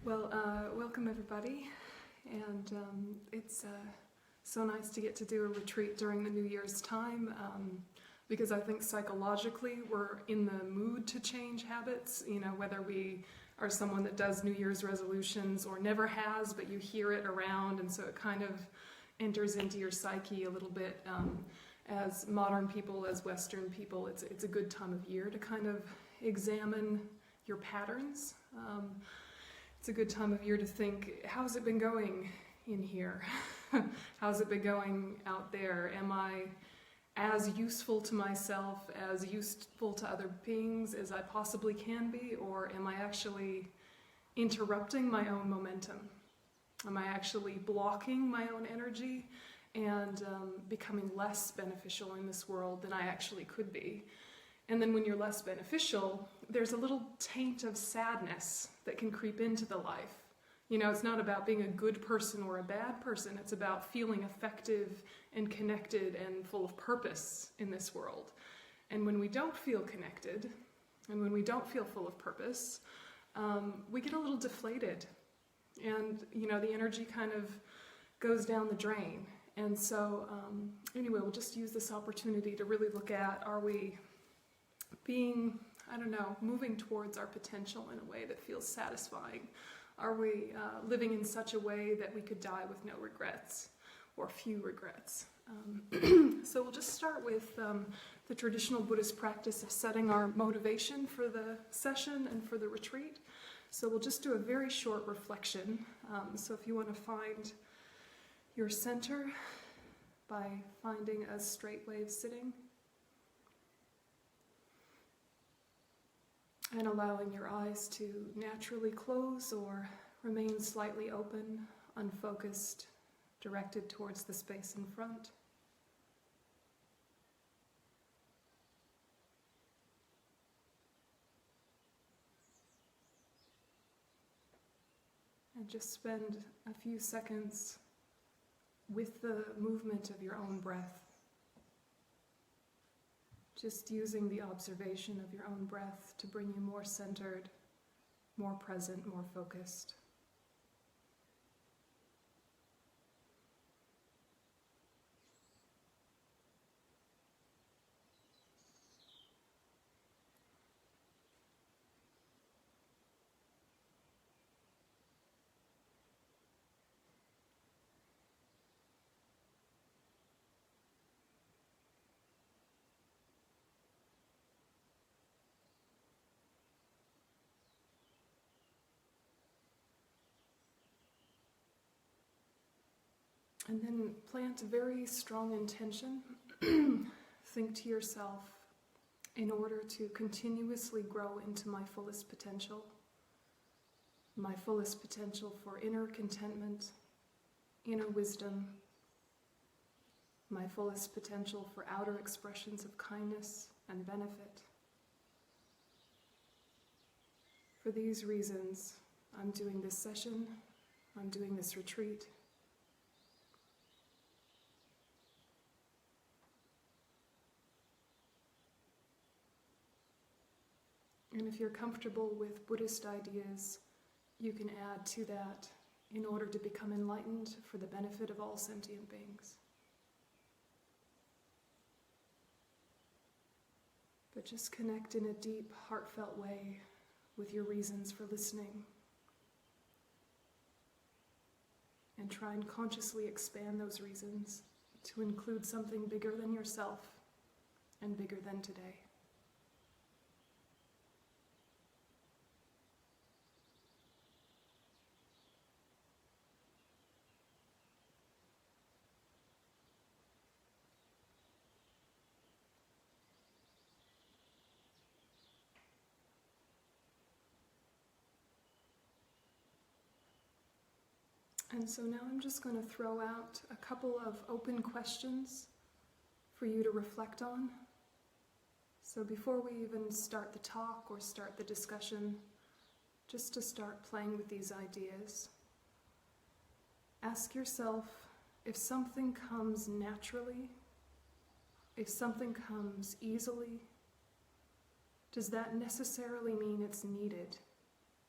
Well, welcome everybody, and it's so nice to get to do a retreat during the New Year's time, because I think psychologically we're in the mood to change habits, whether we are someone that does New Year's resolutions or never has, but you hear it around, and so it kind of enters into your psyche a little bit. As modern people, as Western people, it's a good time of year to kind of examine your patterns. It's a good time of year to think, how's it been going in here? How's it been going out there? Am I as useful to myself, as useful to other beings as I possibly can be, or am I actually interrupting my own momentum? Am I actually blocking my own energy and becoming less beneficial in this world than I actually could be? And then when you're less beneficial, there's a little taint of sadness that can creep into the life. It's not about being a good person or a bad person. It's about feeling effective and connected and full of purpose in this world. And when we don't feel connected, and when we don't feel full of purpose, we get a little deflated. And, the energy kind of goes down the drain. And so, anyway, we'll just use this opportunity to really look at, are we being, moving towards our potential in a way that feels satisfying? Are we living in such a way that we could die with no regrets, or few regrets? So we'll just start with the traditional Buddhist practice of setting our motivation for the session and for the retreat. So we'll just do a very short reflection. So if you want to find your center by finding a straight way of sitting, and allowing your eyes to naturally close or remain slightly open, unfocused, directed towards the space in front. And just spend a few seconds with the movement of your own breath. Just using the observation of your own breath to bring you more centered, more present, more focused. And then plant a very strong intention. Think to yourself, in order to continuously grow into my fullest potential for inner contentment, inner wisdom, my fullest potential for outer expressions of kindness and benefit. For these reasons, I'm doing this session, I'm doing this retreat. And if you're comfortable with Buddhist ideas, you can add to that in order to become enlightened for the benefit of all sentient beings. But just connect in a deep, heartfelt way with your reasons for listening. And try and consciously expand those reasons to include something bigger than yourself and bigger than today. And so now I'm just going to throw out a couple of open questions for you to reflect on. So before we even start the talk or start the discussion, just to start playing with these ideas, ask yourself, if something comes naturally, if something comes easily, does that necessarily mean it's needed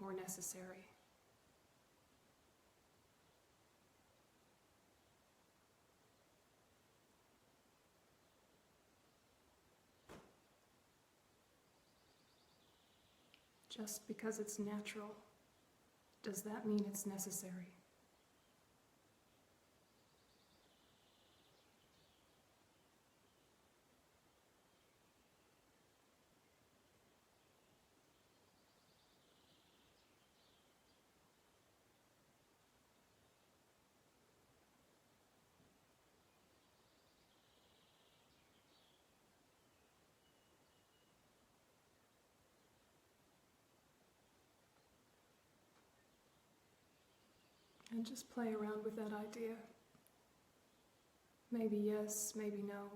or necessary? Just because it's natural, does that mean it's necessary? And just play around with that idea. Maybe yes, maybe no,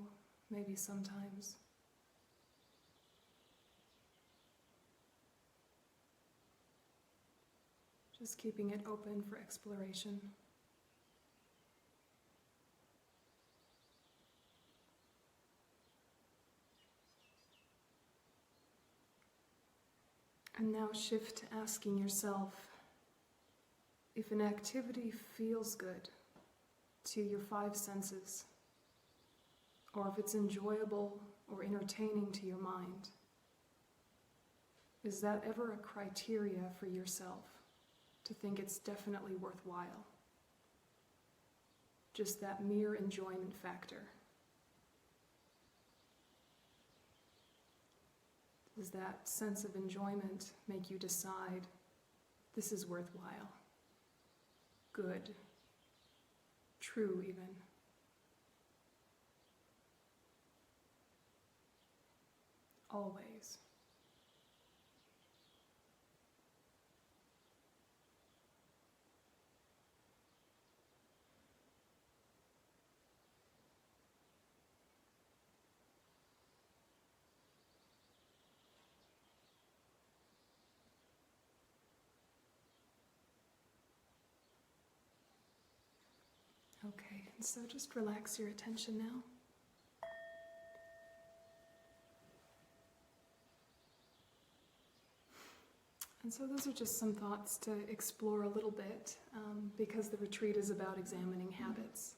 maybe sometimes. Just keeping it open for exploration. And now shift to asking yourself, if an activity feels good to your five senses, or if it's enjoyable or entertaining to your mind, is that ever a criteria for yourself to think it's definitely worthwhile? Just that mere enjoyment factor. Does that sense of enjoyment make you decide this is worthwhile? Good, true even. Always. Okay, and so just relax your attention now. And so those are just some thoughts to explore a little bit, because the retreat is about examining habits.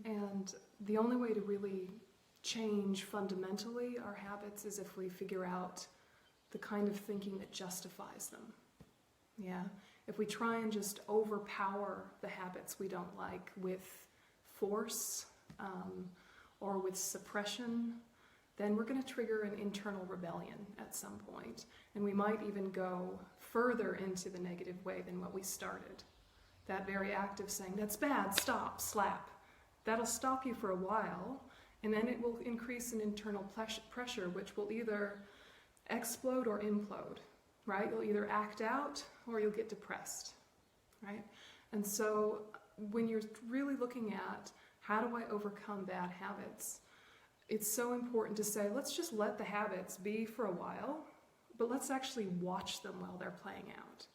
And the only way to really change fundamentally our habits is if we figure out the kind of thinking that justifies them. Yeah. If we try and just overpower the habits we don't like with force or with suppression, then we're going to trigger an internal rebellion at some point. And we might even go further into the negative way than what we started. That very act of saying, that's bad, stop, slap, that'll stop you for a while, and then it will increase an internal pressure, which will either explode or implode. Right? You'll either act out or you'll get depressed, right? And so when you're really looking at how do I overcome bad habits, it's so important to say, let's just let the habits be for a while, but let's actually watch them while they're playing out.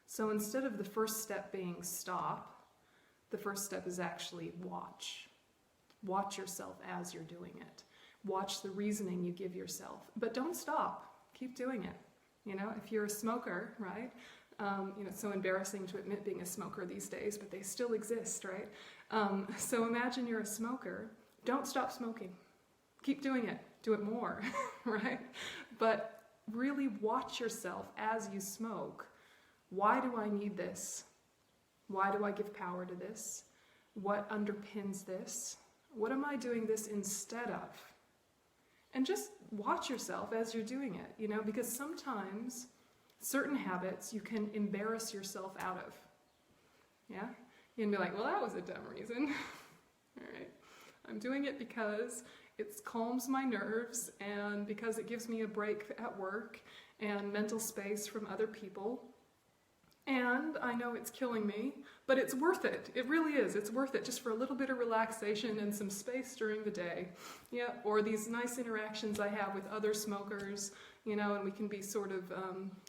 So instead of the first step being stop, the first step is actually watch. Watch yourself as you're doing it. Watch the reasoning you give yourself, but don't stop. Keep doing it. You know, if you're a smoker, right? It's so embarrassing to admit being a smoker these days, but they still exist, right? So imagine you're a smoker. Don't stop smoking. Keep doing it. Do it more, right? But really watch yourself as you smoke. Why do I need this? Why do I give power to this? What underpins this? What am I doing this instead of? And just watch yourself as you're doing it, because sometimes certain habits you can embarrass yourself out of. Yeah? You can be like, well, that was a dumb reason. All right. I'm doing it because it calms my nerves and because it gives me a break at work and mental space from other people. And I know it's killing me, but it's worth it. It really is. It's worth it just for a little bit of relaxation and some space during the day. Yeah, or these nice interactions I have with other smokers, and we can be sort of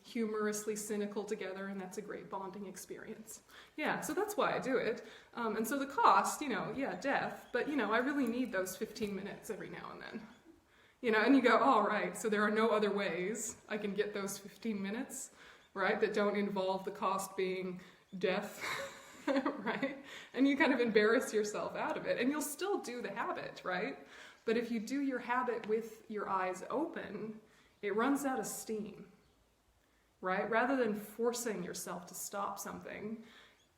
humorously cynical together, and that's a great bonding experience. Yeah, so that's why I do it. And so the cost, death, but I really need those 15 minutes every now and then. And you go, all right, so there are no other ways I can get those 15 minutes, right, that don't involve the cost being death, right? And you kind of embarrass yourself out of it, and you'll still do the habit, right? But if you do your habit with your eyes open, it runs out of steam, right? Rather than forcing yourself to stop something,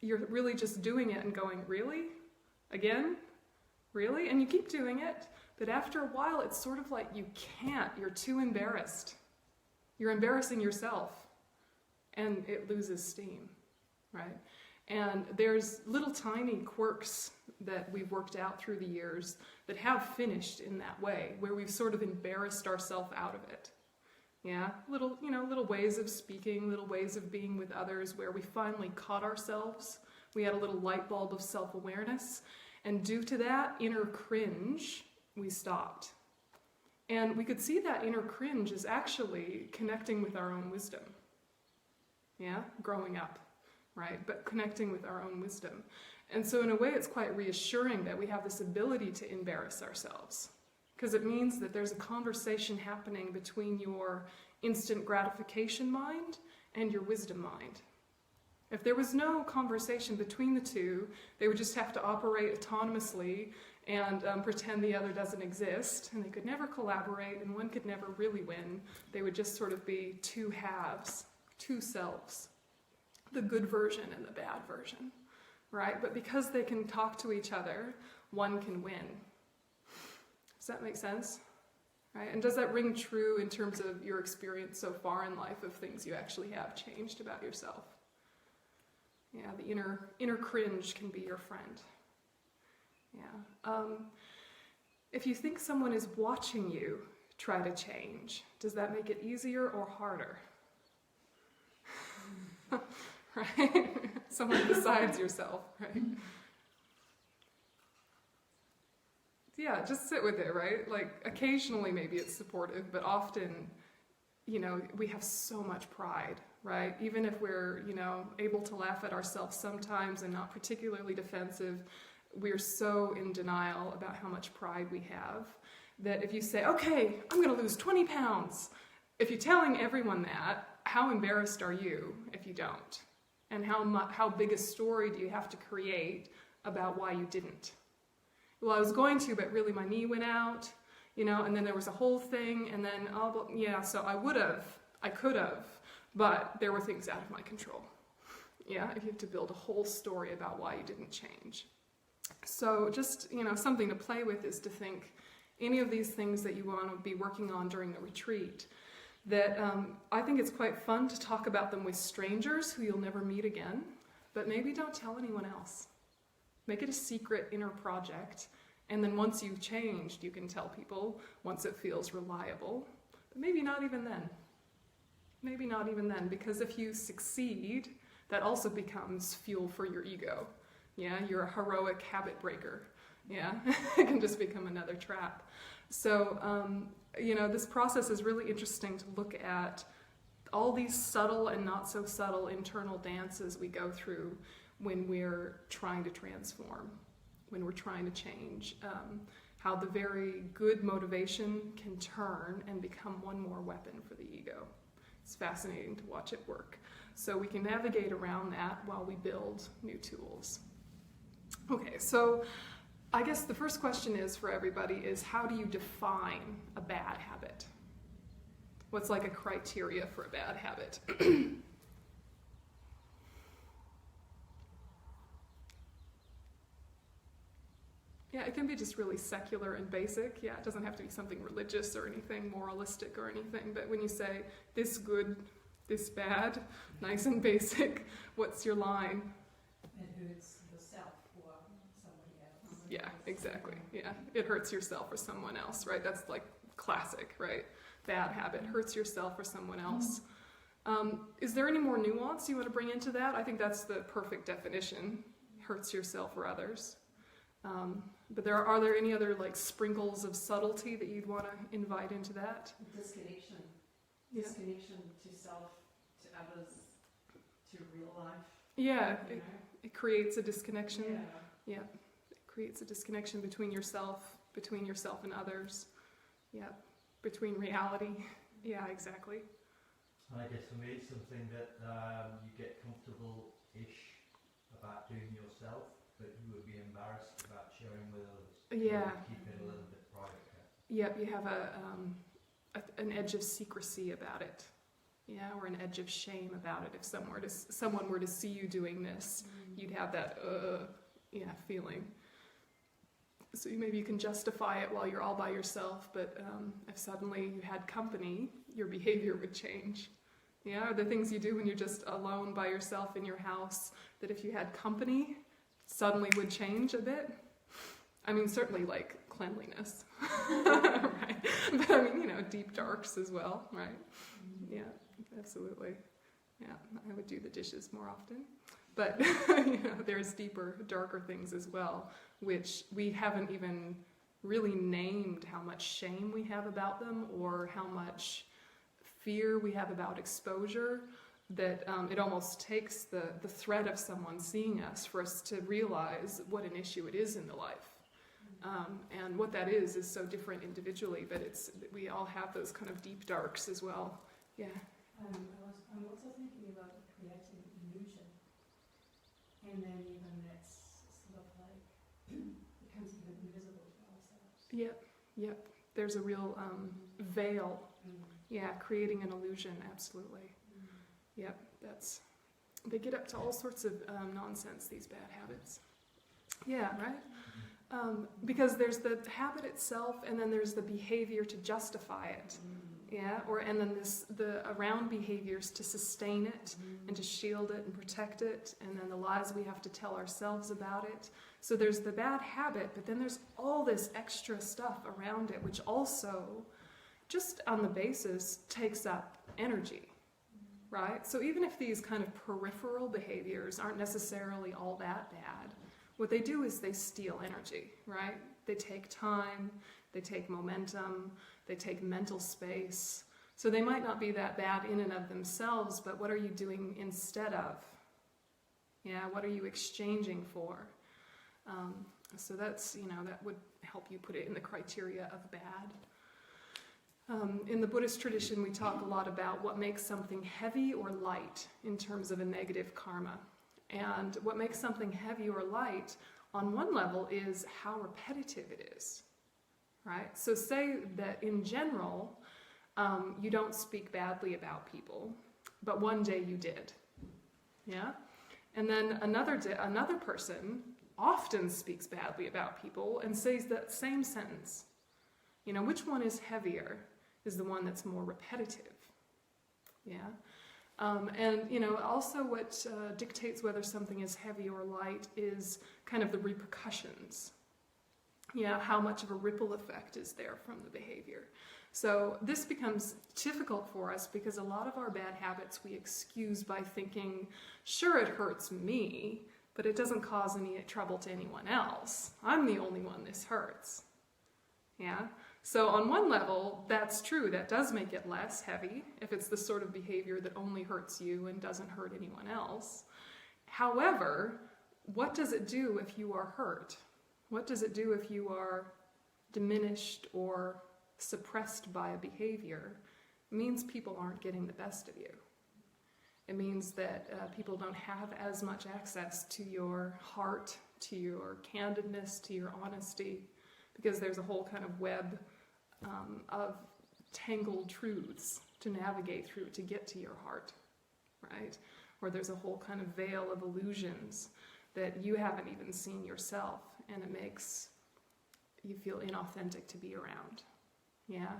you're really just doing it and going, really? Again? Really? And you keep doing it, but after a while, it's sort of like you can't. You're too embarrassed. You're embarrassing yourself, and it loses steam, right? And there's little tiny quirks that we've worked out through the years that have finished in that way, where we've sort of embarrassed ourselves out of it. Yeah, little ways of speaking, little ways of being with others, where we finally caught ourselves. We had a little light bulb of self-awareness, and due to that inner cringe, we stopped. And we could see that inner cringe is actually connecting with our own wisdom. Yeah, growing up, right? But connecting with our own wisdom. And so in a way, it's quite reassuring that we have this ability to embarrass ourselves, because it means that there's a conversation happening between your instant gratification mind and your wisdom mind. If there was no conversation between the two, they would just have to operate autonomously and pretend the other doesn't exist, and they could never collaborate, and one could never really win. They would just sort of be two halves, two selves, the good version and the bad version, right? But because they can talk to each other, one can win. Does that make sense? Right? And does that ring true in terms of your experience so far in life of things you actually have changed about yourself? Yeah, the inner cringe can be your friend. Yeah. If you think someone is watching you try to change, does that make it easier or harder? Right? Someone besides yourself, right? Yeah, just sit with it, right? Like, occasionally maybe it's supportive, but often, we have so much pride, right? Even if we're, able to laugh at ourselves sometimes and not particularly defensive, we're so in denial about how much pride we have that if you say, okay, I'm going to lose 20 pounds, if you're telling everyone that, how embarrassed are you if you don't? And how big a story do you have to create about why you didn't? Well, I was going to, but really my knee went out, and then there was a whole thing, and then, so I could have, but there were things out of my control. Yeah, if you have to build a whole story about why you didn't change. So just, something to play with is to think any of these things that you want to be working on during the retreat, that I think it's quite fun to talk about them with strangers who you'll never meet again, but maybe don't tell anyone else. Make it a secret inner project, and then once you've changed, you can tell people once it feels reliable, but maybe not even then. Maybe not even then, because if you succeed, that also becomes fuel for your ego. Yeah, you're a heroic habit breaker. Yeah, it can just become another trap. So, this process is really interesting to look at all these subtle and not so subtle internal dances we go through when we're trying to transform, when we're trying to change, how the very good motivation can turn and become one more weapon for the ego. It's fascinating to watch it work. So we can navigate around that while we build new tools. Okay, so I guess the first question is for everybody is, how do you define a bad habit? What's like a criteria for a bad habit? Yeah, it can be just really secular and basic. Yeah, it doesn't have to be something religious or anything moralistic or anything. But when you say this good, this bad, nice and basic, what's your line? It hurts yourself or somebody else. Yeah, exactly. Yeah, it hurts yourself or someone else, right? That's like classic, right? Bad habit, hurts yourself or someone else. Is there any more nuance you want to bring into that? I think that's the perfect definition. Hurts yourself or others. But are there any other like sprinkles of subtlety that you'd want to invite into that? Disconnection. Yeah. Disconnection to self, to others, to real life. Yeah, it creates a disconnection. Yeah. Yeah, it creates a disconnection between yourself and others. Yeah. between reality. Yeah, exactly. And I guess for me it's something that you get comfortable-ish about doing yourself, but you would be embarrassed about sharing with others. Yeah. Keep it a little bit private. Yep, you have an edge of secrecy about it. Yeah, or an edge of shame about it. If someone were to see you doing this, you'd have that feeling. So maybe you can justify it while you're all by yourself, but if suddenly you had company, your behavior would change. Yeah, or the things you do when you're just alone by yourself in your house, that if you had company, suddenly would change a bit. I mean, certainly like cleanliness, right? But I mean, deep darks as well, right? Yeah, absolutely. Yeah, I would do the dishes more often. But, there's deeper, darker things as well, which we haven't even really named how much shame we have about them or how much fear we have about exposure, that it almost takes the threat of someone seeing us for us to realize what an issue it is in the life. And what that is so different individually, but we all have those kind of deep darks as well. Yeah. I'm also thinking about creating illusion, and then even it's sort of like becomes even invisible to ourselves. Yep. There's a real veil. Yeah, creating an illusion, absolutely. Yep, they get up to all sorts of nonsense, these bad habits. Yeah, right? Because there's the habit itself, and then there's the behavior to justify it. Yeah, and then the around behaviors to sustain it and to shield it and protect it, and then the lies we have to tell ourselves about it. So there's the bad habit, but then there's all this extra stuff around it, which also, just on the basis, takes up energy, right? So even if these kind of peripheral behaviors aren't necessarily all that bad, what they do is they steal energy, right? They take time, they take momentum, they take mental space. So they might not be that bad in and of themselves, but what are you doing instead of? Yeah, what are you exchanging for? So that's, that would help you put it in the criteria of bad. In the Buddhist tradition, we talk a lot about what makes something heavy or light in terms of a negative karma. And what makes something heavy or light, on one level, is how repetitive it is. Right? So say that in general, you don't speak badly about people, but one day you did. Yeah? And then another person often speaks badly about people and says that same sentence. Which one is heavier? Is the one that's more repetitive. Yeah? And also what dictates whether something is heavy or light is kind of the repercussions. Yeah, how much of a ripple effect is there from the behavior? So this becomes difficult for us because a lot of our bad habits we excuse by thinking, sure, it hurts me, but it doesn't cause any trouble to anyone else. I'm the only one this hurts. Yeah? So on one level, that's true. That does make it less heavy if it's the sort of behavior that only hurts you and doesn't hurt anyone else. However, what does it do if you are hurt? What does it do if you are diminished or suppressed by a behavior? It means people aren't getting the best of you. It means that people don't have as much access to your heart, to your candidness, to your honesty, because there's a whole kind of web of tangled truths to navigate through to get to your heart, right? Or there's a whole kind of veil of illusions that you haven't even seen yourself, and it makes you feel inauthentic to be around. Yeah?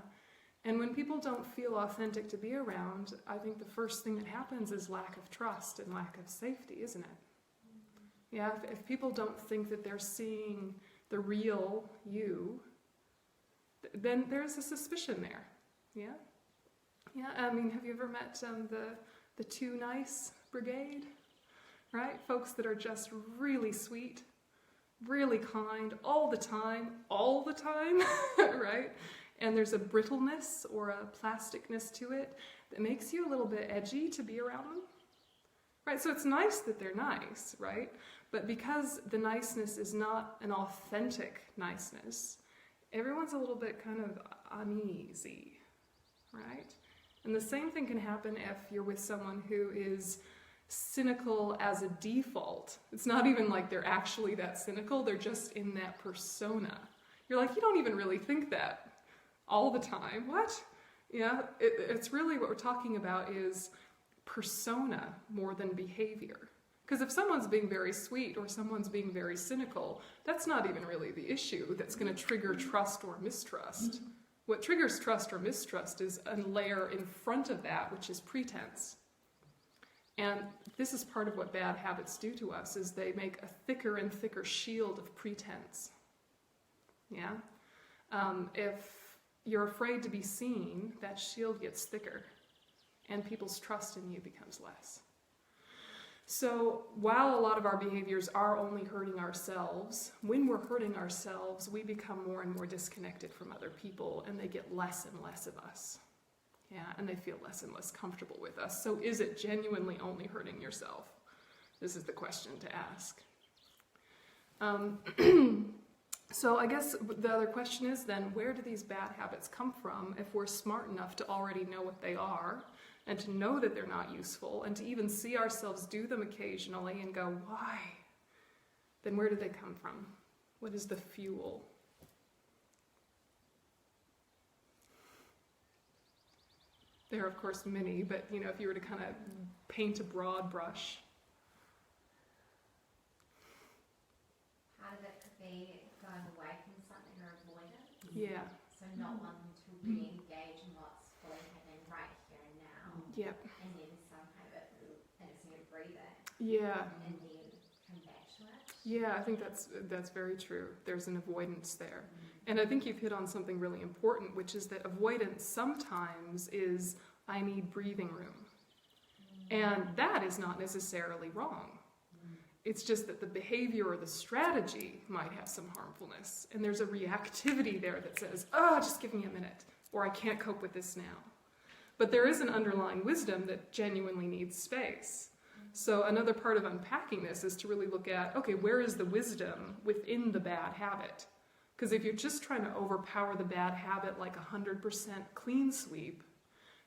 And when people don't feel authentic to be around, I think the first thing that happens is lack of trust and lack of safety, isn't it? Yeah, if people don't think that they're seeing the real you, then there's a suspicion there. Yeah? Yeah, I mean, have you ever met the Too Nice Brigade? Right? Folks that are just really sweet, really kind, all the time, right? And there's a brittleness or a plasticness to it that makes you a little bit edgy to be around them. Right? So it's nice that they're nice, right? But because the niceness is not an authentic niceness, everyone's a little bit kind of uneasy, right? And the same thing can happen if you're with someone who is cynical as a default. It's not even like they're actually that cynical, they're just in that persona. You're like, you don't even really think that all the time. What? Yeah, it's really what we're talking about is persona more than behavior. Because if someone's being very sweet or someone's being very cynical, that's not even really the issue that's going to trigger trust or mistrust. What triggers trust or mistrust is a layer in front of that, which is pretense. And this is part of what bad habits do to us, is they make a thicker and thicker shield of pretense. Yeah? If you're afraid to be seen, that shield gets thicker, and people's trust in you becomes less. So while a lot of our behaviors are only hurting ourselves, when we're hurting ourselves, we become more and more disconnected from other people, and they get less and less of us. Yeah, and they feel less and less comfortable with us. So is it genuinely only hurting yourself? This is the question to ask. So I guess the other question is then, where do these bad habits come from if we're smart enough to already know what they are and to know that they're not useful and to even see ourselves do them occasionally and go, why? Then where do they come from? What is the fuel? There are, of course, many, but if you were to kind of paint a broad brush. Part of it could be going away from something or avoiding it. Yeah. So not wanting to re-engage in what's fully happening right here and now. Yep. And then somehow it's a breather. Yeah. And then come back to it. Yeah, I think that's very true. There's an avoidance there. And I think you've hit on something really important, which is that avoidance sometimes is, I need breathing room. And that is not necessarily wrong. It's just that the behavior or the strategy might have some harmfulness. And there's a reactivity there that says, just give me a minute, or I can't cope with this now. But there is an underlying wisdom that genuinely needs space. So another part of unpacking this is to really look at, okay, where is the wisdom within the bad habit? Because if you're just trying to overpower the bad habit like 100% clean sweep,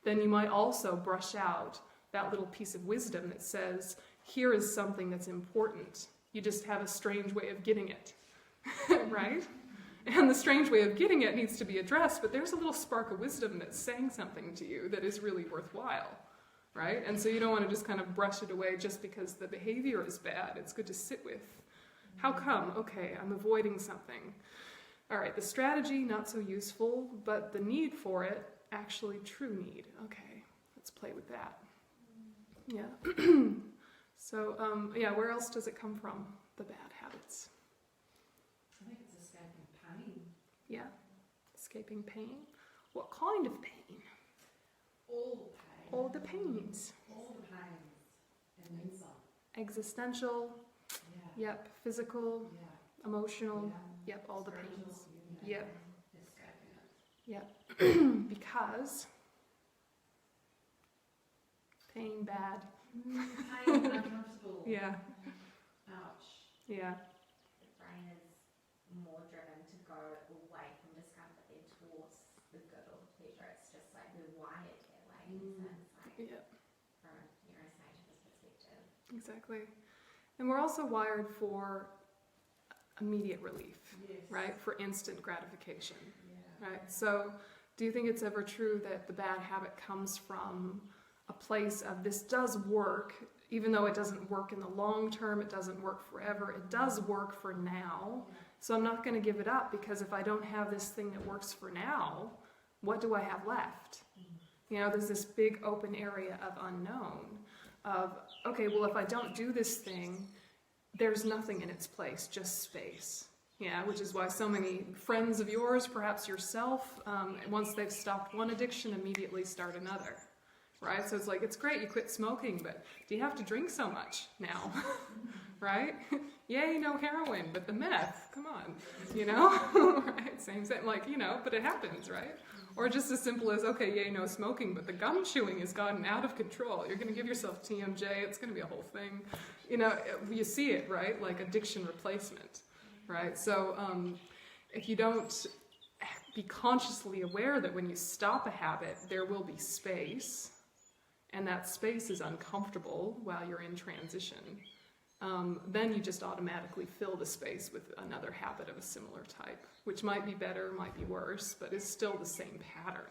then you might also brush out that little piece of wisdom that says, here is something that's important. You just have a strange way of getting it, right? And the strange way of getting it needs to be addressed, but there's a little spark of wisdom that's saying something to you that is really worthwhile, right? And so you don't want to just kind of brush it away just because the behavior is bad. It's good to sit with. How come? Okay, I'm avoiding something. All right, the strategy, not so useful, but the need for it, actually true need. Okay, let's play with that. Yeah. So, where else does it come from, the bad habits? I think it's escaping pain. Yeah, escaping pain. What kind of pain? All the pain. All the pains. All the pains. And then some. Existential, Yeah. yep, physical, Yeah. emotional, Yeah. yep, all the Spiritual, pains. yeah. Yep. Escaping it. Yep. Because pain bad. Pain, uncomfortable. Yeah, Ouch. yeah, The brain is more driven to go away from discomfort than towards the good or the pleasure. It's just like we're wired that way. So it's like yeah, from a neuroscientist perspective. exactly. And we're also wired for immediate relief, Yes. right? For instant gratification, Yeah. right? So do you think it's ever true that the bad habit comes from a place of this does work, even though it doesn't work in the long term, it doesn't work forever, it does work for now, so I'm not going to give it up, because if I don't have this thing that works for now, what do I have left? There's this big open area of unknown, of, okay, well, if I don't do this thing, there's nothing in its place, just space. Yeah, which is why so many friends of yours, perhaps yourself, once they've stopped one addiction, immediately start another. Right? So it's like, it's great you quit smoking, but do you have to drink so much now? Right? Yay, no heroin, but the meth, come on, right? Same, but it happens, right? Or just as simple as, okay, yay, no smoking, but the gum chewing has gotten out of control. You're going to give yourself TMJ, it's going to be a whole thing. You see it, right? Like addiction replacement, right? So if you don't be consciously aware that when you stop a habit, there will be space, and that space is uncomfortable while you're in transition, then you just automatically fill the space with another habit of a similar type, which might be better, might be worse, but is still the same pattern,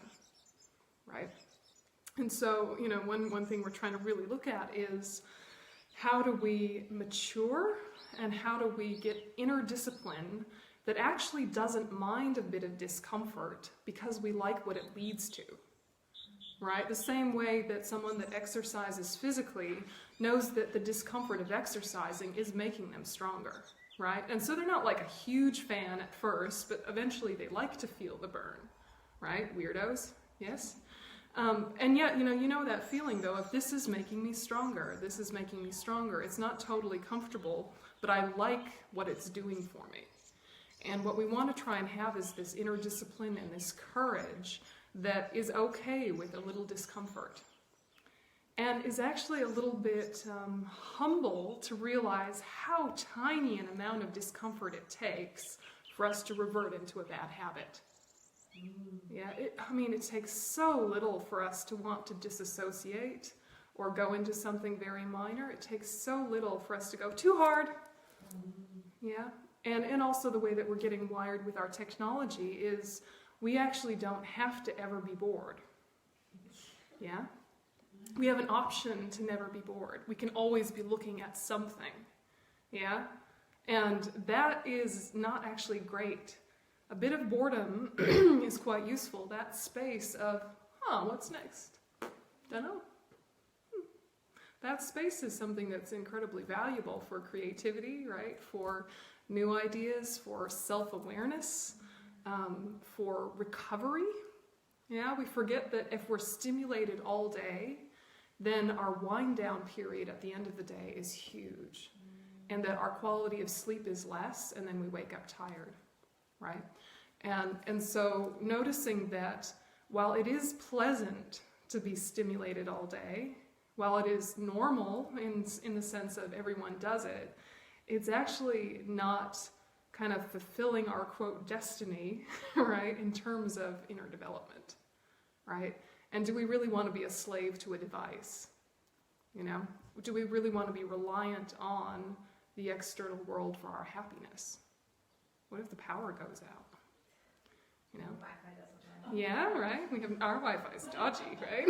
right? And so, one thing we're trying to really look at is how do we mature and how do we get inner discipline that actually doesn't mind a bit of discomfort because we like what it leads to, right? The same way that someone that exercises physically knows that the discomfort of exercising is making them stronger, right? And so they're not like a huge fan at first, but eventually they like to feel the burn, right? Weirdos, yes? And yet, you know that feeling though, if this is making me stronger, this is making me stronger. It's not totally comfortable, but I like what it's doing for me. And what we want to try and have is this inner discipline and this courage that is okay with a little discomfort. And is actually a little bit humble to realize how tiny an amount of discomfort it takes for us to revert into a bad habit. Yeah, it takes so little for us to want to disassociate or go into something very minor. It takes so little for us to go too hard. Yeah, and also the way that we're getting wired with our technology is we actually don't have to ever be bored. Yeah, we have an option to never be bored. We can always be looking at something. Yeah, and that is not actually great. A bit of boredom is quite useful. That space of, what's next? Dunno. That space is something that's incredibly valuable for creativity, right? For new ideas, for self-awareness, for recovery. Yeah, we forget that if we're stimulated all day, then our wind down period at the end of the day is huge. And that our quality of sleep is less, and then we wake up tired. Right? And so noticing that while it is pleasant to be stimulated all day, while it is normal in the sense of everyone does it, it's actually not kind of fulfilling our, quote, destiny, right, in terms of inner development, right? And do we really want to be a slave to a device? Do we really want to be reliant on the external world for our happiness? What if the power goes out? Wi-Fi doesn't work. Yeah, right? Our Wi-Fi's dodgy, right?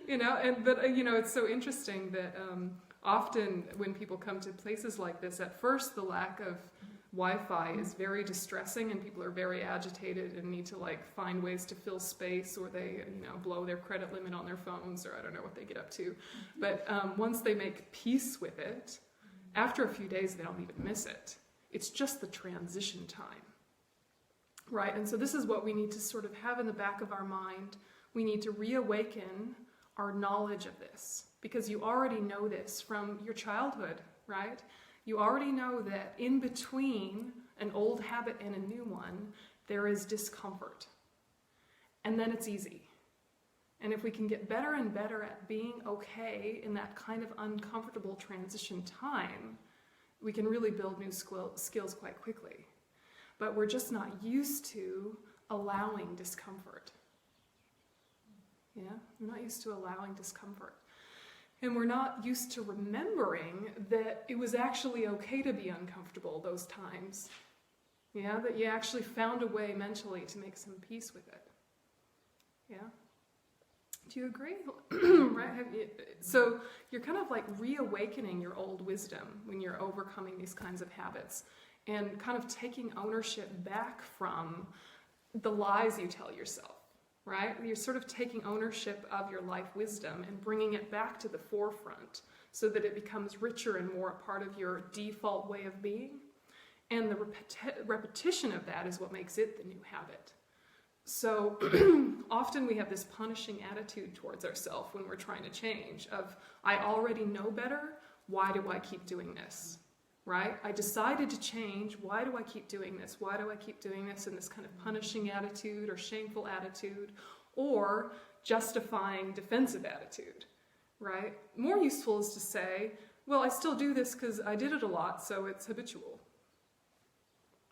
It's so interesting that often when people come to places like this, at first the lack of Wi-Fi is very distressing and people are very agitated and need to find ways to fill space, or they blow their credit limit on their phones, or I don't know what they get up to. But once they make peace with it, after a few days they don't even miss it. It's just the transition time, right? And so this is what we need to sort of have in the back of our mind. We need to reawaken our knowledge of this, because you already know this from your childhood, right? You already know that in between an old habit and a new one, there is discomfort. And then it's easy. And if we can get better and better at being okay in that kind of uncomfortable transition time, we can really build new skills quite quickly. But we're just not used to allowing discomfort. Yeah? We're not used to allowing discomfort. And we're not used to remembering that it was actually okay to be uncomfortable those times. Yeah? That you actually found a way mentally to make some peace with it. Yeah? Do you agree? Right? So you're kind of reawakening your old wisdom when you're overcoming these kinds of habits, and kind of taking ownership back from the lies you tell yourself, right? You're sort of taking ownership of your life wisdom and bringing it back to the forefront so that it becomes richer and more a part of your default way of being. And the repetition of that is what makes it the new habit. So often we have this punishing attitude towards ourselves when we're trying to change of, I already know better, why do I keep doing this? Right? I decided to change, why do I keep doing this? Why do I keep doing this? In this kind of punishing attitude or shameful attitude, or justifying defensive attitude, right? More useful is to say, well, I still do this because I did it a lot, so it's habitual,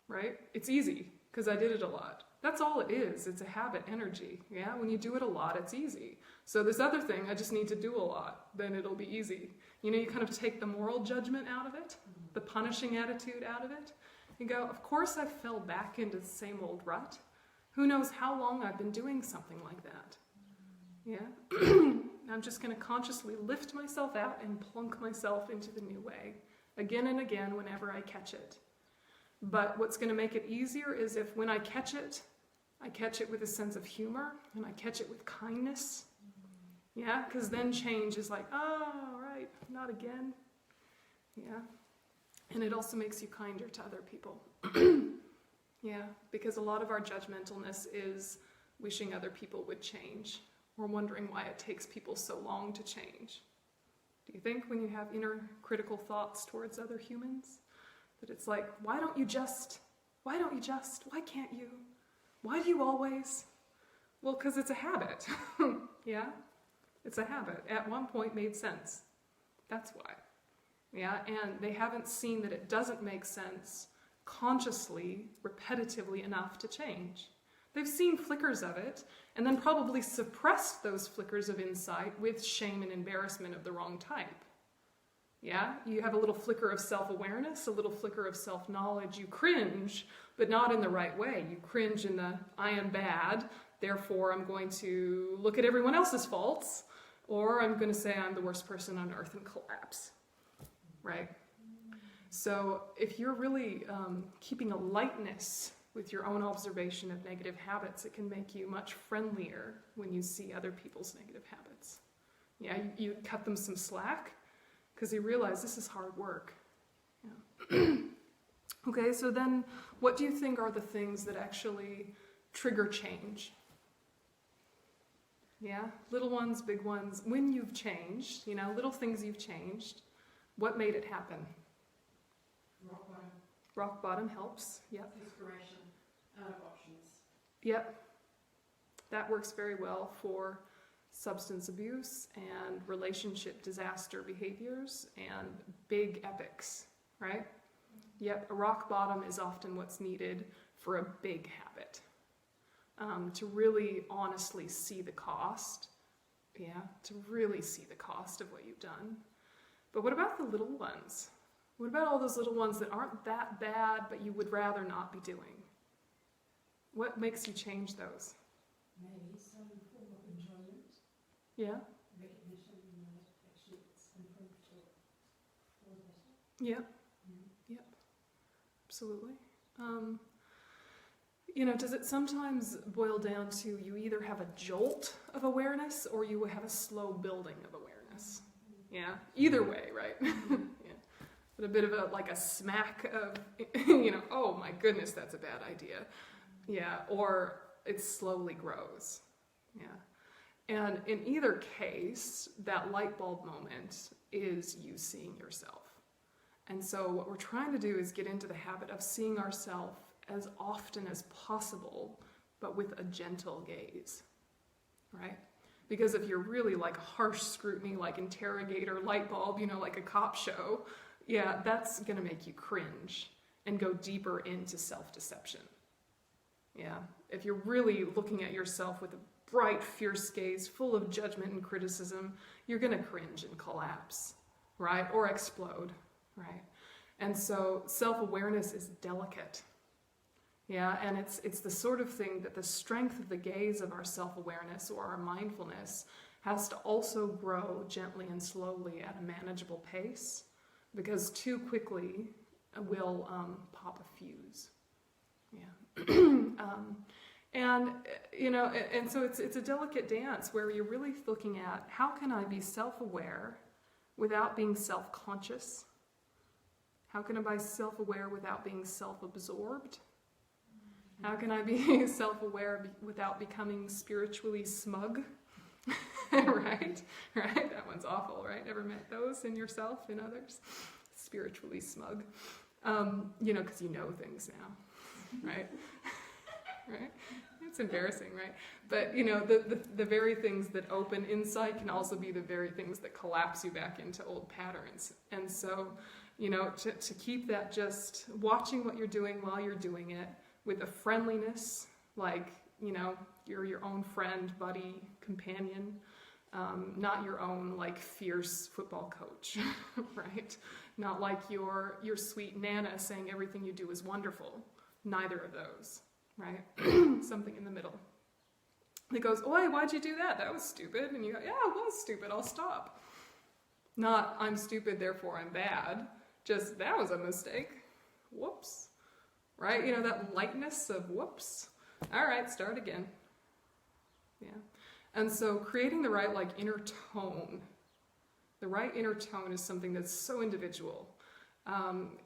right? It's easy. because I did it a lot. That's all it is. It's a habit energy. Yeah, when you do it a lot, it's easy. So this other thing, I just need to do a lot, then it'll be easy. You know, you kind of take the moral judgment out of it, the punishing attitude out of it. You go, of course I fell back into the same old rut. Who knows how long I've been doing something like that. Yeah? I'm just going to consciously lift myself out and plunk myself into the new way, again and again whenever I catch it. But what's going to make it easier is if when I catch it with a sense of humor, and I catch it with kindness. Yeah, because then change is like, oh, right, not again. Yeah. And it also makes you kinder to other people. Yeah, because a lot of our judgmentalness is wishing other people would change, or wondering why it takes people so long to change. Do you think when you have inner critical thoughts towards other humans, that it's like, why don't you just, why can't you? Why do you always? Well, because it's a habit. Yeah? It's a habit. At one point made sense. That's why. Yeah? And they haven't seen that it doesn't make sense consciously, repetitively enough to change. They've seen flickers of it, and then probably suppressed those flickers of insight with shame and embarrassment of the wrong type. Yeah? You have a little flicker of self-awareness, a little flicker of self-knowledge. You cringe, but not in the right way. You cringe in the, I am bad, therefore I'm going to look at everyone else's faults, or I'm going to say I'm the worst person on earth and collapse. Right? So if you're really keeping a lightness with your own observation of negative habits, it can make you much friendlier when you see other people's negative habits. Yeah, you cut them some slack, because you realize this is hard work. Yeah. Okay, so then what do you think are the things that actually trigger change? Yeah, little ones, big ones. When you've changed, you know, little things you've changed, what made it happen? Rock bottom. Rock bottom helps, yep. Inspiration. Out of options. Yep. That works very well for substance abuse and relationship disaster behaviors and big epics, right? Yep, a rock bottom is often what's needed for a big habit. To really honestly see the cost, yeah, to really see the cost of what you've done. But what about the little ones? What about all those little ones that aren't that bad, but you would rather not be doing? What makes you change those? Maybe some form of enjoyment, Yeah? recognition, actually it's improved or better. Yep. Yep. Absolutely. You know, does it sometimes boil down to you either have a jolt of awareness or you have a slow building of awareness? Yeah. Either way, right? Yeah. But a bit of a smack of, you know, oh my goodness, that's a bad idea. Yeah. Or it slowly grows. Yeah. And in either case, that light bulb moment is you seeing yourself. And so what we're trying to do is get into the habit of seeing ourselves as often as possible, but with a gentle gaze, right? Because if you're really like harsh scrutiny, like interrogator, light bulb, you know, like a cop show, yeah, that's going to make you cringe and go deeper into self-deception. Yeah, if you're really looking at yourself with a bright, fierce gaze, full of judgment and criticism, you're going to cringe and collapse, right? Or explode, right? And so self-awareness is delicate. Yeah, and it's the sort of thing that the strength of the gaze of our self-awareness or our mindfulness has to also grow gently and slowly at a manageable pace, because too quickly will pop a fuse. Yeah. And, you know, and so it's a delicate dance where you're really looking at how can I be self-aware without being self-conscious? How can I be self-aware without being self-absorbed? How can I be self-aware without becoming spiritually smug? Right? Right? That one's awful, right? Ever met those in yourself, in others? Spiritually smug. You know, because you know things now, right? Right? It's embarrassing, right? But, you know, the very things that open insight can also be the very things that collapse you back into old patterns. And so, you know, to keep that just watching what you're doing while you're doing it, with a friendliness, like, you're your own friend, buddy, companion, not your own, like, fierce football coach, right? Not like your sweet Nana saying everything you do is wonderful. Neither of those, right? Something in the middle. It goes, oi, why'd you do that? That was stupid. And you go, yeah, it was stupid, I'll stop. Not, I'm stupid, therefore I'm bad. Just, that was a mistake. Whoops. Right? That lightness of whoops. All right, start again. Yeah. And so creating the right, like, inner tone. The right inner tone is something that's so individual.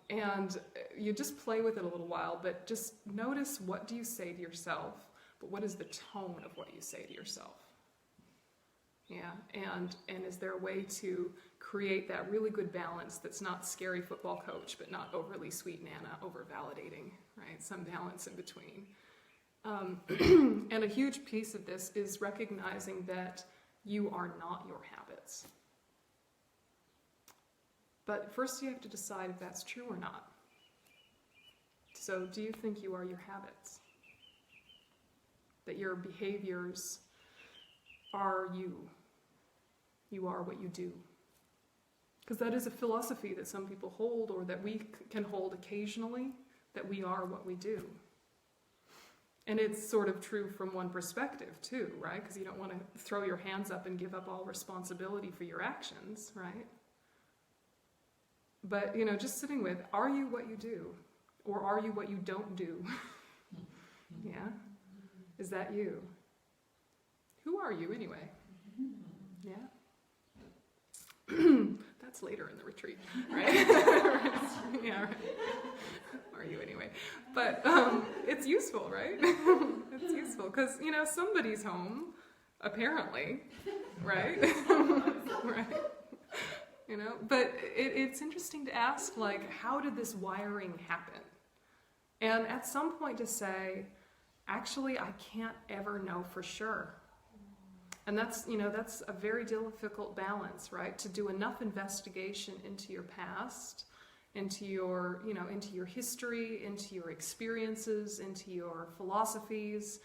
And you just play with it a little while, but just notice, what do you say to yourself? But what is the tone of what you say to yourself? Yeah, and is there a way to create that really good balance that's not scary football coach, but not overly sweet Nana, over-validating, right? Some balance in between. And a huge piece of this is recognizing that you are not your habits. But first you have to decide if that's true or not. So do you think you are your habits? That your behaviors are you? You are what you do. Because that is a philosophy that some people hold, or that we can hold occasionally, that we are what we do. And it's sort of true from one perspective too, right? Because you don't want to throw your hands up and give up all responsibility for your actions, right? But, just sitting with, are you what you do? Or are you what you don't do? Yeah? Is that you? Who are you anyway? Yeah? That's later in the retreat, right? Yeah, right. Are you anyway? But it's useful, right? It's useful because, somebody's home, apparently, right? Right? But it's interesting to ask, like, how did this wiring happen? And at some point to say, actually, I can't ever know for sure. And that's a very difficult balance, right? To do enough investigation into your past, into your history, into your experiences, into your philosophies,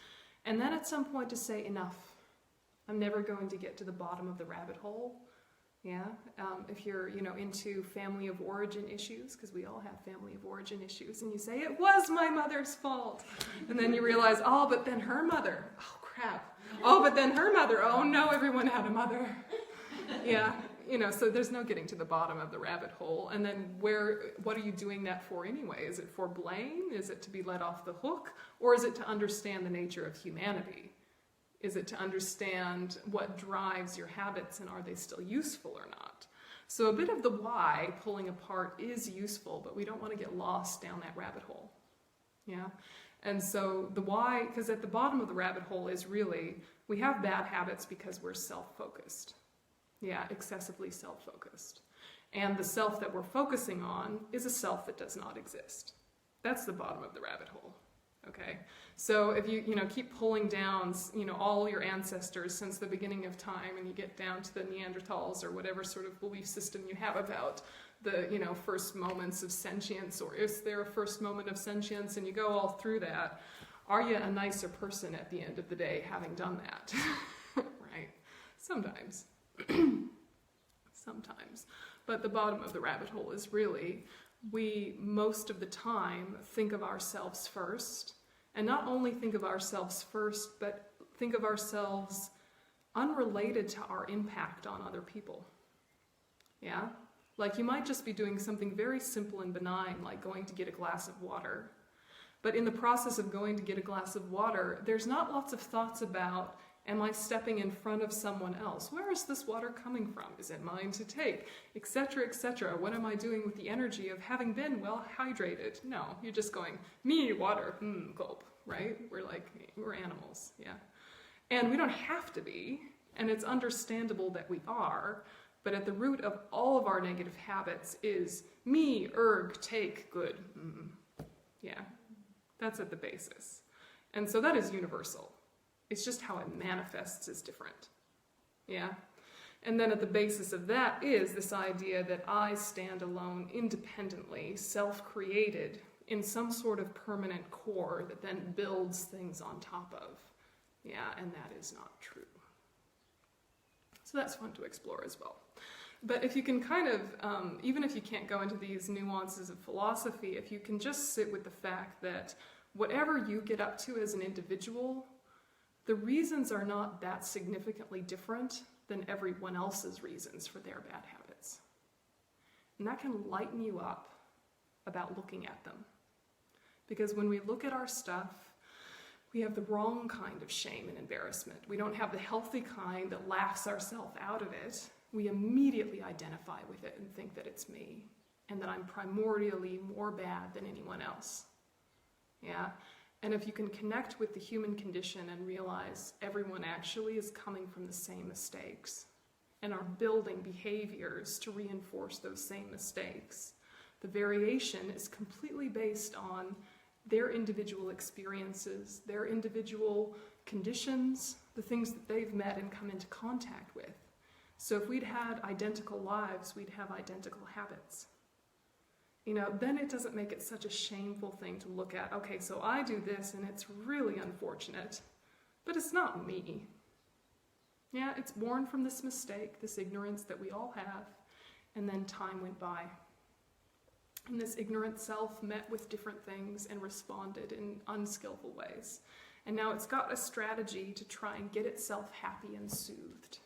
and then at some point to say, enough. I'm never going to get to the bottom of the rabbit hole. Yeah, if you're, into family of origin issues, because we all have family of origin issues, and you say, it was my mother's fault. And then you realize, oh, but then her mother, oh, crap. Oh, but then her mother, oh, no, everyone had a mother. Yeah, so there's no getting to the bottom of the rabbit hole. And then what are you doing that for anyway? Is it for blame? Is it to be let off the hook? Or is it to understand the nature of humanity? Is it to understand what drives your habits and are they still useful or not? So a bit of the why pulling apart is useful, but we don't want to get lost down that rabbit hole. Yeah? And so the why, because at the bottom of the rabbit hole is really, we have bad habits because we're self-focused. Yeah, excessively self-focused. And the self that we're focusing on is a self that does not exist. That's the bottom of the rabbit hole. Okay, so if you keep pulling down all your ancestors since the beginning of time, and you get down to the Neanderthals or whatever sort of belief system you have about the first moments of sentience, or is there a first moment of sentience, and you go all through that, are you a nicer person at the end of the day having done that? Right? Sometimes. Sometimes. But the bottom of the rabbit hole is really, we most of the time think of ourselves first, and not only think of ourselves first, but think of ourselves unrelated to our impact on other people. Yeah? Like you might just be doing something very simple and benign, like going to get a glass of water. But in the process of going to get a glass of water, there's not lots of thoughts about, am I stepping in front of someone else? Where is this water coming from? Is it mine to take? Etc., etc. What am I doing with the energy of having been well hydrated? No, you're just going, me, water, gulp, right? We're animals, yeah. And we don't have to be, and it's understandable that we are, but at the root of all of our negative habits is me, take, good. Yeah, that's at the basis. And so that is universal. It's just how it manifests is different. Yeah? And then at the basis of that is this idea that I stand alone, independently, self-created, in some sort of permanent core that then builds things on top of. Yeah, and that is not true. So that's fun to explore as well. But if you can kind of, even if you can't go into these nuances of philosophy, if you can just sit with the fact that whatever you get up to as an individual, the reasons are not that significantly different than everyone else's reasons for their bad habits. And that can lighten you up about looking at them. Because when we look at our stuff, we have the wrong kind of shame and embarrassment. We don't have the healthy kind that laughs ourselves out of it. We immediately identify with it and think that it's me, and that I'm primordially more bad than anyone else. Yeah? And if you can connect with the human condition and realize everyone actually is coming from the same mistakes and are building behaviors to reinforce those same mistakes, the variation is completely based on their individual experiences, their individual conditions, the things that they've met and come into contact with. So if we'd had identical lives, we'd have identical habits. You know, then it doesn't make it such a shameful thing to look at. Okay, so I do this and it's really unfortunate, but it's not me. Yeah, it's born from this mistake, this ignorance that we all have, and then time went by. And this ignorant self met with different things and responded in unskillful ways. And now it's got a strategy to try and get itself happy and soothed,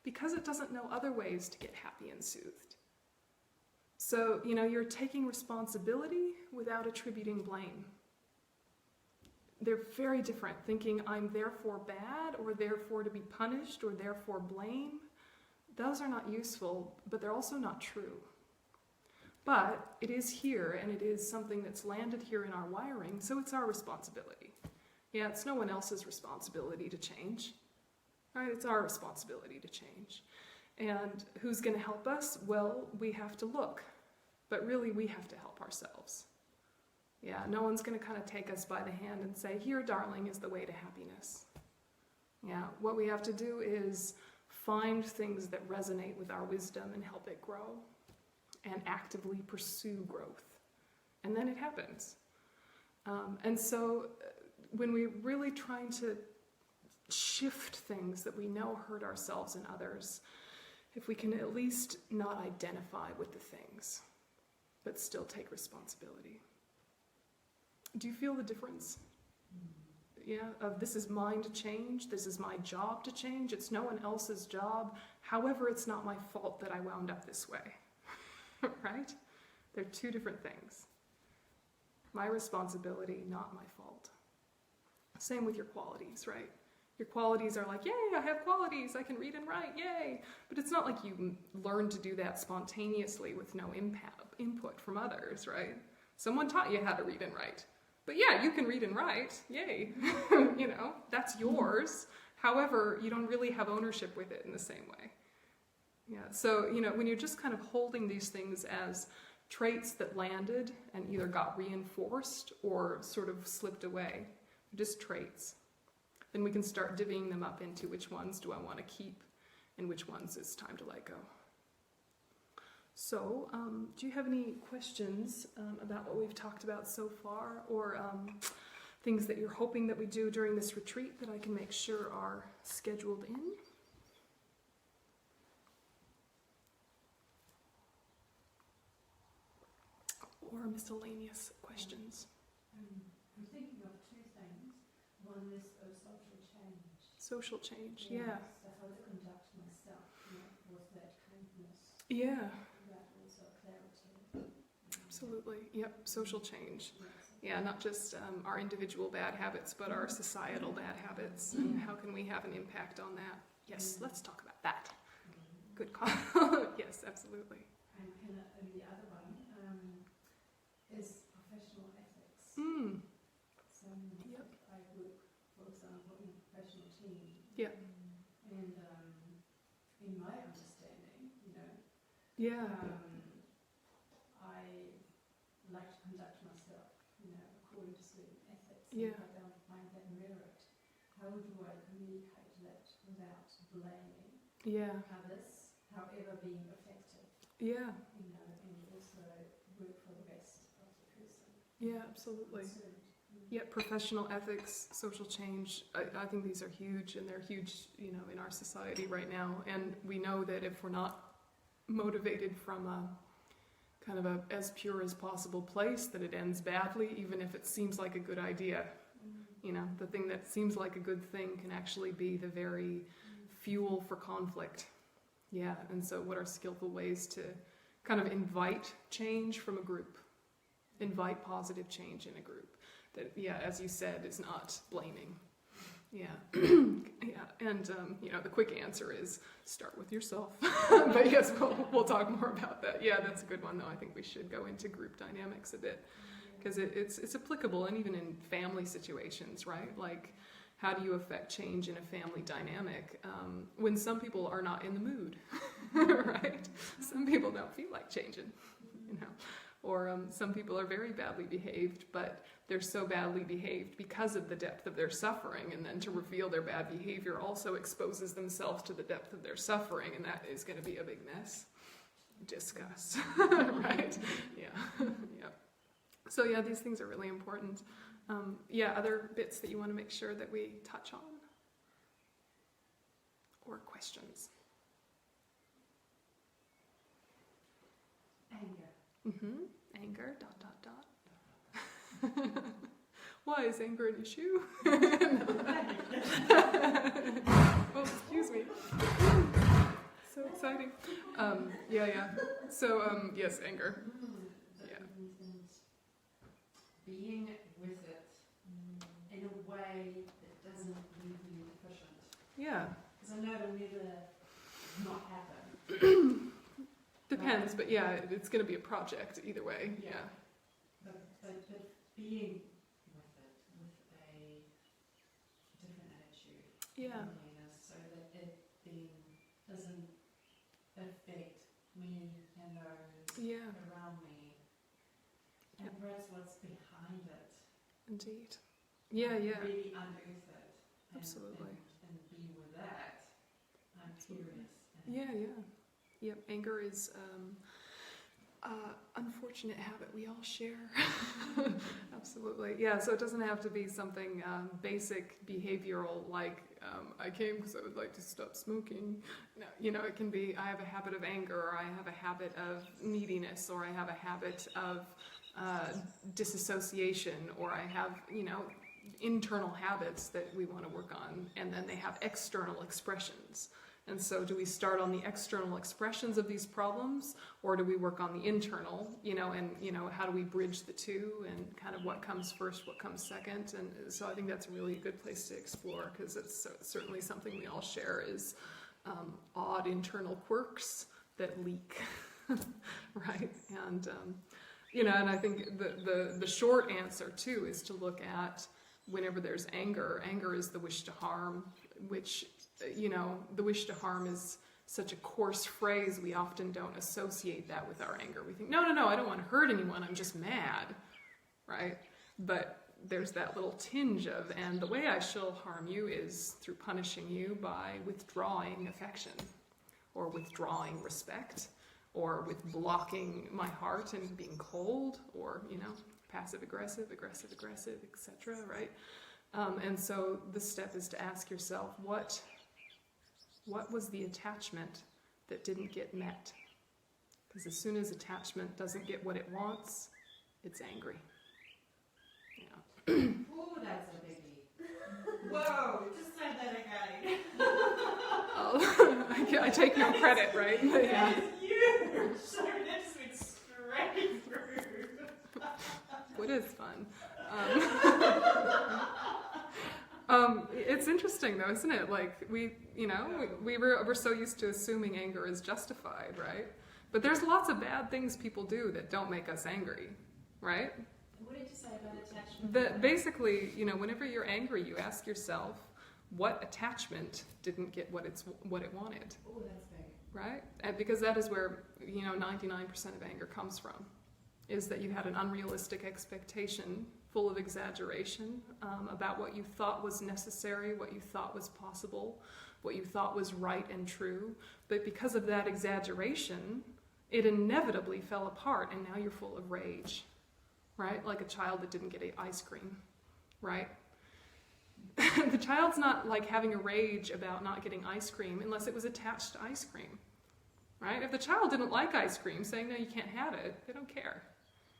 because it doesn't know other ways to get happy and soothed. So, you know, you're taking responsibility without attributing blame. They're very different, thinking I'm therefore bad, or therefore to be punished, or therefore blame. Those are not useful, but they're also not true. But it is here, and it is something that's landed here in our wiring, so it's our responsibility. Yeah, it's no one else's responsibility to change. Right? It's our responsibility to change. And who's going to help us? Well, we have to look. But really, we have to help ourselves. Yeah, no one's going to kind of take us by the hand and say, here, darling, is the way to happiness. Yeah, what we have to do is find things that resonate with our wisdom and help it grow, and actively pursue growth. And then it happens. And so when we're really trying to shift things that we know hurt ourselves and others, if we can at least not identify with the things, but still take responsibility. Do you feel the difference? Yeah, of this is mine to change, this is my job to change, it's no one else's job. However, it's not my fault that I wound up this way. Right? They're two different things. My responsibility, not my fault. Same with your qualities, right? Your qualities are like, yay, I have qualities, I can read and write, yay. But it's not like you learn to do that spontaneously with no input from others, right? Someone taught you how to read and write. But yeah, you can read and write, yay. You know, that's yours. However, you don't really have ownership with it in the same way. Yeah, so, you know, when you're just kind of holding these things as traits that landed and either got reinforced or sort of slipped away, just traits, then we can start divvying them up into which ones do I want to keep and which ones it's time to let go. So, do you have any questions about what we've talked about so far, or things that you're hoping that we do during this retreat that I can make sure are scheduled in? Or miscellaneous questions? I'm thinking of two things. One is a social change. Social change, yeah. So how to conduct myself, you know, with that kindness. Yeah, That also clarity. absolutely. Yep, social change. Yes. Yeah, not just our individual bad habits, but our societal bad habits. And how can we have an impact on that? Yes, let's talk about that. Good call. Yes, absolutely. And the other one is professional ethics. Mm. So Yep. I work, for example, in a professional team. Yep. And in my understanding, you know, Yeah. I like to conduct myself, you know, according to certain ethics. Yeah. And I don't find that merit. How do I communicate that without blaming Yeah. others, however being effective, Yeah. you know, and also work for the best of the person? Yeah, absolutely. concerned. Yeah, professional ethics, social change, I think these are huge, and they're huge, in our society right now. And we know that if we're not motivated from a kind of a as pure as possible place, that it ends badly, even if it seems like a good idea. The thing that seems like a good thing can actually be the very fuel for conflict. Yeah, and so what are skillful ways to kind of invite change from a group? Invite positive change in a group. That, yeah, as you said, is not blaming. Yeah, yeah, and the quick answer is start with yourself. But yes, we'll talk more about that. Yeah, that's a good one, though. I think we should go into group dynamics a bit, because it's applicable, and even in family situations, right? Like, how do you affect change in a family dynamic when some people are not in the mood, right? Some people don't feel like changing, or some people are very badly behaved, but they're so badly behaved because of the depth of their suffering, and then to reveal their bad behavior also exposes themselves to the depth of their suffering, and that is going to be a big mess. Discuss, right? Yeah, yeah. So yeah, these things are really important. Other bits that you want to make sure that we touch on? Or questions? Anger. Anger, ... Why is anger an issue? Oh, excuse me. So exciting. So, yes, anger. Yeah. Being with it in a way that doesn't leave you deficient. Yeah. Because I know it'll never not happen. Depends, but yeah, it's going to be a project either way. Yeah. But being with it with a different attitude. Yeah. So that it then doesn't affect me and those Yeah. around me. And perhaps what's behind it. Indeed. Yeah, yeah. Really unearth it. Absolutely. And be with that. I'm curious. Yeah, yeah. Yep, anger is unfortunate habit we all share. Absolutely. Yeah, so it doesn't have to be something basic behavioral like I came because I would like to stop smoking. No, it can be I have a habit of anger, or I have a habit of neediness, or I have a habit of disassociation, or I have, internal habits that we want to work on, and then they have external expressions. And so do we start on the external expressions of these problems, or do we work on the internal, and how do we bridge the two, and kind of what comes first, what comes second? And so I think that's a really good place to explore, because it's certainly something we all share is odd internal quirks that leak, right? And, and I think the short answer too is to look at whenever there's anger is the wish to harm, which the wish to harm is such a coarse phrase, we often don't associate that with our anger. We think, no, I don't want to hurt anyone, I'm just mad, right? But there's that little tinge of, and the way I shall harm you is through punishing you by withdrawing affection, or withdrawing respect, or with blocking my heart and being cold, or, passive-aggressive, aggressive-aggressive, etc., right? And so the step is to ask yourself, what was the attachment that didn't get met? Because as soon as attachment doesn't get what it wants, it's angry. Yeah. Oh, that's a biggie. Whoa, just say that again. I take no credit, right? Yeah. That is huge. So this went straight through. What is fun? It's interesting though, isn't it? Like we're so used to assuming anger is justified, right? But there's lots of bad things people do that don't make us angry, right? What did you say about attachment? That basically, whenever you're angry, you ask yourself, what attachment didn't get what it wanted? Oh, that's big. Right? And because that is where 99% of anger comes from, is that you had an unrealistic expectation full of exaggeration about what you thought was necessary, what you thought was possible, what you thought was right and true. But because of that exaggeration, it inevitably fell apart, and now you're full of rage, right? Like a child that didn't get ice cream, right? The child's not like having a rage about not getting ice cream unless it was attached to ice cream, right? If the child didn't like ice cream, saying, no, you can't have it, they don't care.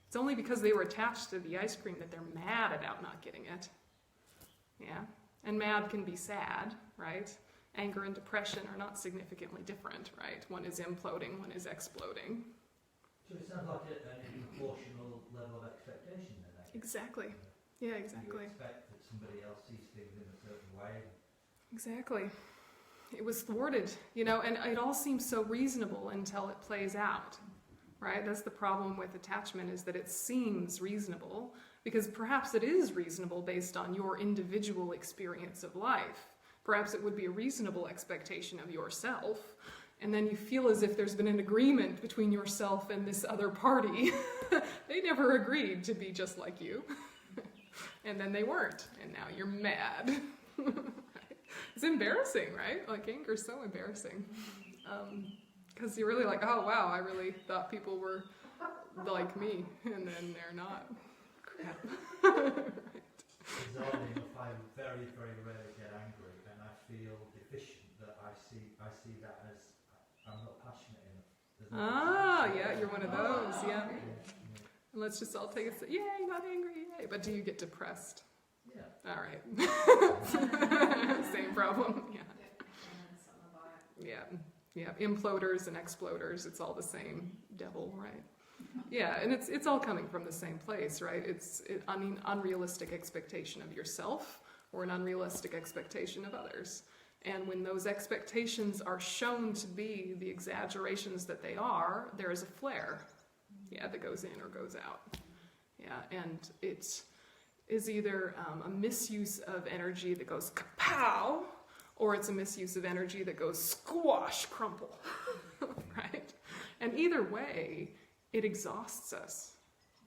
It's only because they were attached to the ice cream that they're mad about not getting it. Yeah? And mad can be sad, right? Anger and depression are not significantly different, right? One is imploding, one is exploding. So it sounds like an proportional level of expectation then, I guess. Exactly. Yeah, exactly. You expect that somebody else sees things in a certain way. Exactly. It was thwarted, you know, and it all seems so reasonable until it plays out, right? That's the problem with attachment, is that it seems reasonable because perhaps it is reasonable based on your individual experience of life. Perhaps it would be a reasonable expectation of yourself, and then you feel as if there's been an agreement between yourself and this other party. They never agreed to be just like you. And then they weren't, and now you're mad. It's embarrassing, right? Like, anger is so embarrassing. Because you're really like, oh wow, I really thought people were like me, and then they're not. Crap. Right. Bizarrely enough, I very, very rarely get angry, and I feel deficient that I see that as I'm not passionate enough. There's no passion. Yeah, you're one of those, yeah. Yeah. And let's just all take a yay, not angry, yay. But do you get depressed? Yeah. All right. Same problem, yeah. Yeah, imploders and exploders, it's all the same devil, right? Yeah, and it's all coming from the same place, right? It's unrealistic expectation of yourself or an unrealistic expectation of others. And when those expectations are shown to be the exaggerations that they are, there is a flare, yeah, that goes in or goes out. Yeah, and it is either a misuse of energy that goes kapow, or it's a misuse of energy that goes squash, crumple, right? And either way, it exhausts us,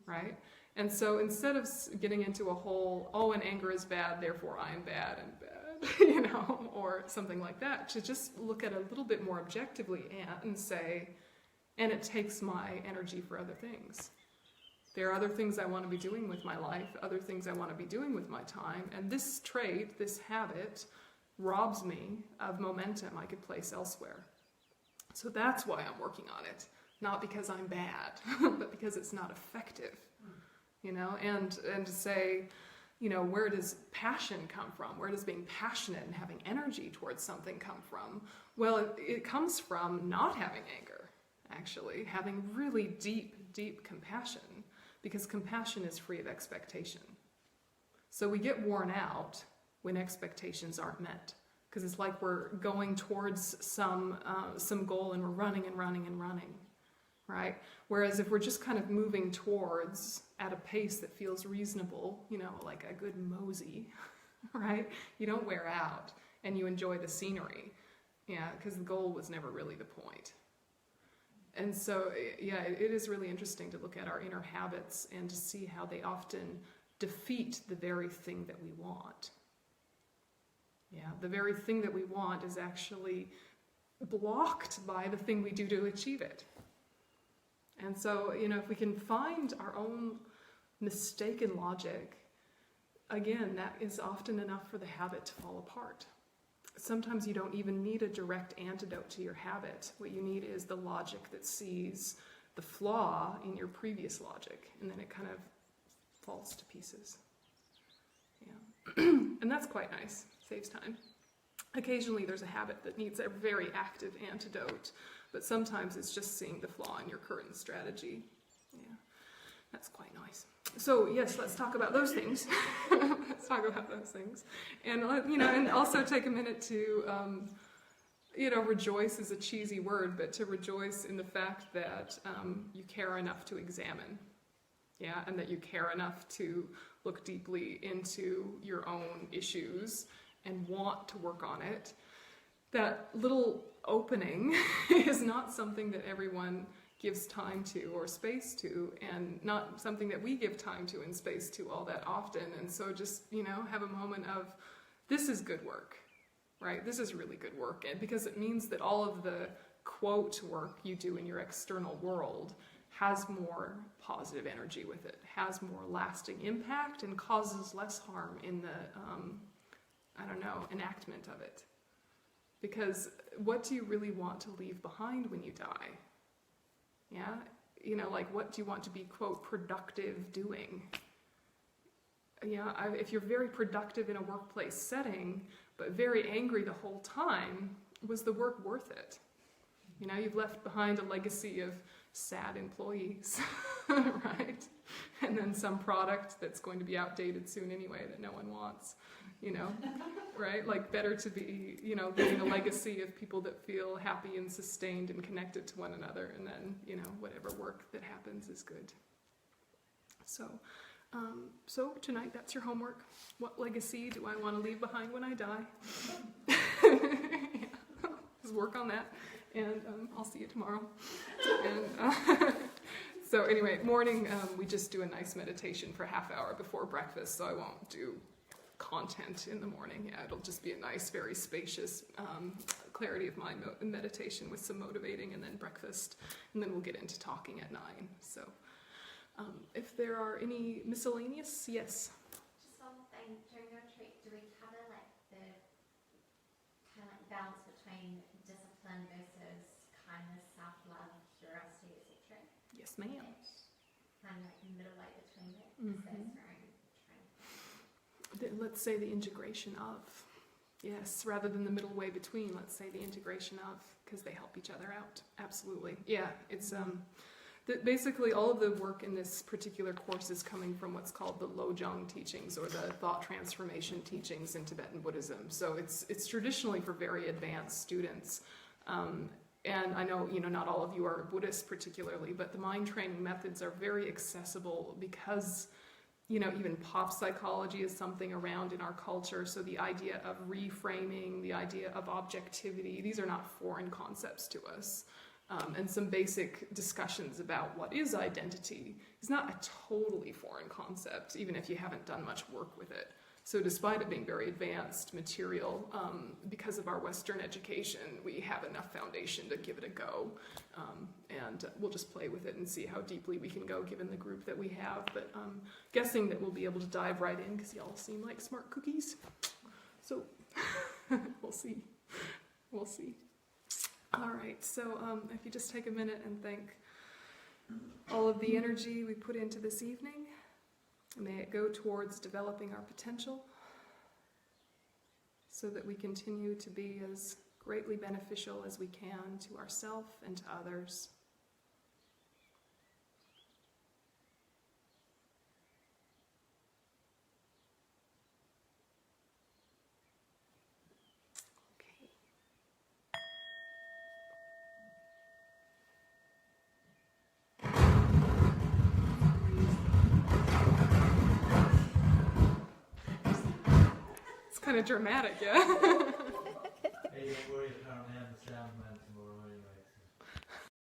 right? And so instead of getting into a whole, oh, and anger is bad, therefore I am bad and bad, you know, or something like that, to just look at it a little bit more objectively and say, and it takes my energy for other things. There are other things I want to be doing with my life, other things I want to be doing with my time, and this trait, this habit, robs me of momentum I could place elsewhere. So that's why I'm working on it. Not because I'm bad, but because it's not effective, you know, and to say, you know, where does passion come from? Where does being passionate and having energy towards something come from? Well, it comes from not having anger, actually, having really deep, deep compassion, because compassion is free of expectation. So we get worn out when expectations aren't met, because it's like we're going towards some goal and we're running and running and running. Right? Whereas if we're just kind of moving towards at a pace that feels reasonable, you know, like a good mosey, right? You don't wear out and you enjoy the scenery, yeah, because the goal was never really the point. And so, yeah, it is really interesting to look at our inner habits and to see how they often defeat the very thing that we want. Yeah, the very thing that we want is actually blocked by the thing we do to achieve it. And so, you know, if we can find our own mistaken logic, again, that is often enough for the habit to fall apart. Sometimes you don't even need a direct antidote to your habit. What you need is the logic that sees the flaw in your previous logic, and then it kind of falls to pieces. Yeah. And that's quite nice. Saves time. Occasionally there's a habit that needs a very active antidote, but sometimes it's just seeing the flaw in your current strategy. Yeah, that's quite nice. So yes, let's talk about those things. Let's talk about those things, and you know, and also take a minute to, you know, rejoice is a cheesy word, but to rejoice in the fact that you care enough to examine, yeah, and that you care enough to look deeply into your own issues and want to work on it. That little opening is not something that everyone gives time to or space to, and not something that we give time to and space to all that often. And so just, you know, have a moment of, this is good work, right? This is really good work. And because it means that all of the quote work you do in your external world has more positive energy with it, has more lasting impact, and causes less harm in the, enactment of it. Because what do you really want to leave behind when you die? Yeah? What do you want to be, quote, productive doing? Yeah, if you're very productive in a workplace setting, but very angry the whole time, was the work worth it? You've left behind a legacy of sad employees, right? And then some product that's going to be outdated soon anyway that no one wants, right? Better to be, leaving a legacy of people that feel happy and sustained and connected to one another, and then, whatever work that happens is good. So tonight, that's your homework. What legacy do I want to leave behind when I die? Just work on that, and I'll see you tomorrow. And so anyway, morning, we just do a nice meditation for a half hour before breakfast, so I won't do content in the morning. Yeah, it'll just be a nice, very spacious clarity of mind meditation with some motivating, and then breakfast, and then we'll get into talking at 9. So if there are any miscellaneous, yes? Just one thing, during your retreat, do we cover the kind of balance between discipline versus kindness, self-love, curiosity, etc.? Yes, ma'am. Kind of middle way between it. Mhm. So that's very training. Let's say the integration of. Yes, rather than the middle way between, let's say the integration of, because they help each other out. Absolutely. Yeah, it's basically all of the work in this particular course is coming from what's called the Lozang teachings, or the thought transformation teachings in Tibetan Buddhism. So it's traditionally for very advanced students. And I know, not all of you are Buddhists particularly, but the mind training methods are very accessible because, even pop psychology is something around in our culture. So the idea of reframing, the idea of objectivity, these are not foreign concepts to us. And some basic discussions about what is identity is not a totally foreign concept, even if you haven't done much work with it. So despite it being very advanced material, because of our Western education, we have enough foundation to give it a go. And we'll just play with it and see how deeply we can go given the group that we have. But guessing that we'll be able to dive right in because y'all seem like smart cookies. So we'll see. We'll see. All right, so if you just take a minute and thank all of the energy we put into this evening, may it go towards developing our potential so that we continue to be as greatly beneficial as we can to ourselves and to others. Kind of dramatic, yeah? Hey, don't worry, apparently I'm the sound man.